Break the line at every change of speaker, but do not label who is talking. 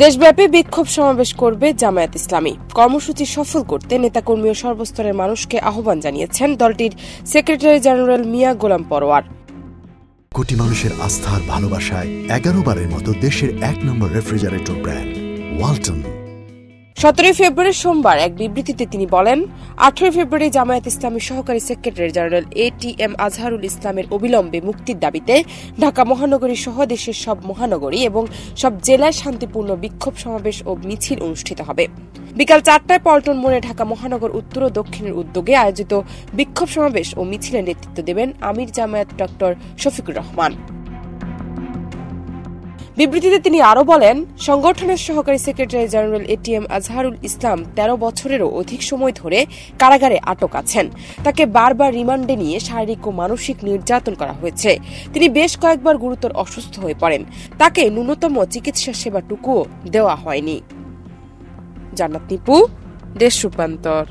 দেশব্যাপী বিক্ষোভ সমাবেশ করবে জামায়াত ইসলামী। কর্মসূচি সফল করতে নেতাকর্মী ও সর্বস্তরের মানুষকে আহ্বান জানিয়েছেন দলটির সেক্রেটারি জেনারেল মিয়া গোলাম পরোয়ার।
কোটি মানুষের আস্থার ভালোবাসায় 11 বারের মতো দেশের 1 নম্বর রেফ্রিজারেটর ব্র্যান্ড ওয়ালটন।
17 ফেব্রুয়ারি সোমবার এক বিবৃতিতে তিনি বলেন, 18 ফেব্রুয়ারি জামায়াত ইসলামীর সহকারী সেক্রেটারি জেনারেল ATM আজহারুল ইসলামের অবিলম্বে মুক্তির দাবিতে ঢাকা মহানগরী সহ দেশের সব মহানগরী এবং সব জেলায় শান্তিপূর্ণ বিক্ষোভ সমাবেশ ও মিছিল অনুষ্ঠিত হবে। বিকাল 4টায় পল্টন মোড়ে ঢাকা মহানগর উত্তর ও দক্ষিণের উদ্যোগে আয়োজিত বিক্ষোভ সমাবেশ ও মিছিলের নেতৃত্ব দেবেন আমির জামায়াত ড শফিকুর রহমান। বিবৃতিতে তিনি আরও বলেন, সংগঠনের সহকারী secretary general ATM Azharul Islam 13 বছরেরও অধিক সময় ধরে কারাগারে আটক আছেন। তাকে বারবার রিমান্ডে নিয়ে শারীরিক ও মানসিক নির্যাতন করা হয়েছে। তিনি বেশ কয়েকবার গুরুতর অসুস্থ হয়ে পড়েন। তাকে ন্যূনতম চিকিৎসা সেবাটুকুও দেওয়া হয়নি। জান্নাত নিপু, দেশ রূপান্তর।